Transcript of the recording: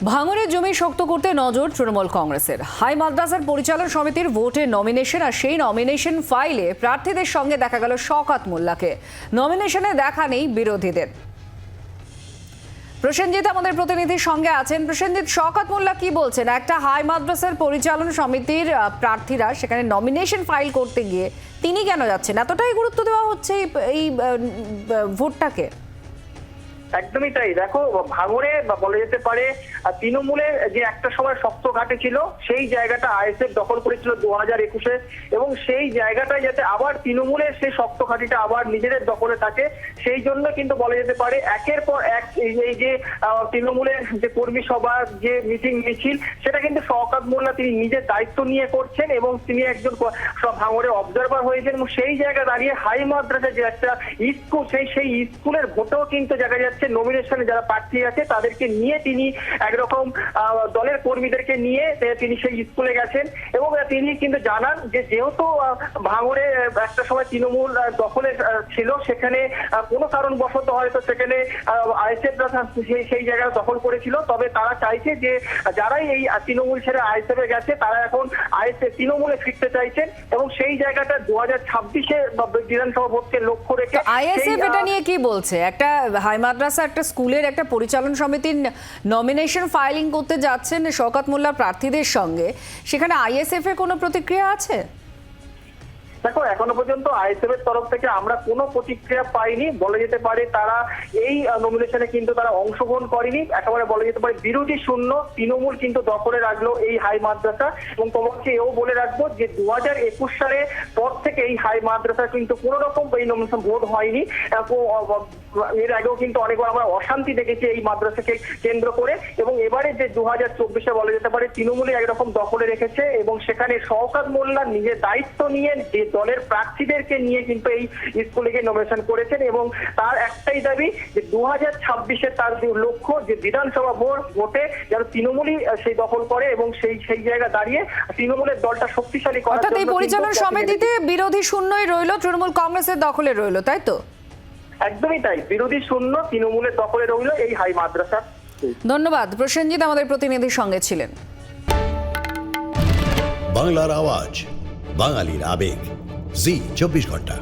ভাঙড়ের জমি শক্ত করতে নজর তৃণমূল কংগ্রেসের। হাই মাদ্রাসার পরিচালন সমিতির ভোটে নমিনেশন, আর সেই নমিনেশন ফাইলে প্রার্থীদের সঙ্গে দেখা গেল শওকত মোল্লাকে। নমিনেশনে দেখা নেই বিরোধীদের। প্রসেনজিৎ আমাদের প্রতিনিধির সঙ্গে আছেন। প্রসেনজিৎ, শওকত মোল্লা কি বলছেন? একটা হাই মাদ্রাসার পরিচালন সমিতির প্রার্থীরা সেখানে নমিনেশন ফাইল করতে গিয়ে তিনি কেন যাচ্ছেন? এতটাই গুরুত্ব দেওয়া হচ্ছে এই ভোটটাকে? একদমই তাই। দেখো, ভাঙড়ে বলা যেতে পারে তৃণমূলের যে একটা সময় শক্ত ঘাটে ছিল, সেই জায়গাটা আইএসএফ দখল করেছিল 2021-এ, এবং সেই জায়গাটায় যাতে আবার তৃণমূলের সেই শক্ত ঘাটিটা আবার নিজেদের দখলে থাকে, সেই জন্য কিন্তু বলা যেতে পারে একের পর এক এই যে তৃণমূলের যে কর্মী সভা, যে মিটিং মিছিল, সেটা কিন্তু শওকত মোল্লা তিনি নিজের দায়িত্ব নিয়ে করছেন, এবং তিনি একজন ভাঙড়ে অবজারভার হয়েছেন। এবং সেই জায়গা দাঁড়িয়ে হাই মাদ্রাসা যে একটা স্কুল, সেই স্কুলের ভোটেও কিন্তু দেখা যাচ্ছে নমিনেশনে যারা প্রার্থী আছে তাদেরকে নিয়ে তিনি একরকম দলের কর্মীদেরকে নিয়ে তিনি সেই স্কুলে গেছেন, এবং তিনি কিন্তু জানান যে যেহেতু ভাঙড়ে একটা সময় তৃণমূল দখলে ছিল, সেখানে কোনো কারণবশত হয়তো সেখানে আইএসএফ সেই জায়গায় দখল করেছিল, তবে তারা চাইছে যে যারাই এই তৃণমূল ছেড়ে আইএসএফে গেছে তারা এখন আইএসএফ তৃণমূলে ফিরতে চাইছেন, এবং সেই জায়গাটা 2026-এ বিধানসভা ভোটকে লক্ষ্য রেখে আইএসএফ এটা নিয়ে কি বলছে? একটা হাই মাদ্রাসা, একটা স্কুলের একটা পরিচালন সমিতির নমিনেশন ফাইলিং করতে যাচ্ছেন শওকত মোল্লা প্রার্থীদের সঙ্গে, সেখানে আইএসএফ এর কোনো প্রতিক্রিয়া আছে? দেখো, এখনো পর্যন্ত আইএসএফ এর তরফ থেকে আমরা কোনো প্রতিক্রিয়া পাইনি। বলা যেতে পারে তারা এই নমিনেশনে কিন্তু তারা অংশগ্রহণ করেনি। একেবারে বলা যেতে পারে বিরোধী শূন্য তৃণমূল কিন্তু দখলে রাখলো এই হাই মাদ্রাসা। এবং তোমাকে এও বলে রাখবো যে 2021 সালে পর থেকে এই হাই মাদ্রাসা কিন্তু কোনো রকম এই নমিনেশন ভোট হয়নি। এর আগেও কিন্তু অনেকবার আমরা অশান্তি দেখেছি এই মাদ্রাসাকে কেন্দ্র করে, এবং এবারে যে 2024-এ বলা যেতে পারে তৃণমূলে একরকম দখলে রেখেছে, এবং সেখানে শওকত মোল্লা নিজের দায়িত্ব নিয়ে যে দলের প্রার্থীদেরকে নিয়ে কিন্তু এই স্কুলে নমিনেশন করেছেন, এবং তার একটাই দাবি যে 2026-এ তার লক্ষ্য যে বিধানসভা ভোটে যেন তৃণমূলই সেই দখল করে, এবং সেই জায়গা দাঁড়িয়ে তৃণমূলের দলটা শক্তিশালী করার জন্য। এই পরিচালন সমিতিতে বিরোধী শূন্যই রইল, তৃণমূল কংগ্রেসের দখলে রইল, তাই তো? একদমই তাই, বিরোধী শূন্য তৃণমূলের দখলে রইল এই হাই মাদ্রাসা। ধন্যবাদ। প্রসেনজিৎ আমাদের প্রতিনিধির সঙ্গে ছিলেন। বাংলার আওয়াজ, বাঙালির আবেগ, জি 24 ঘন্টা।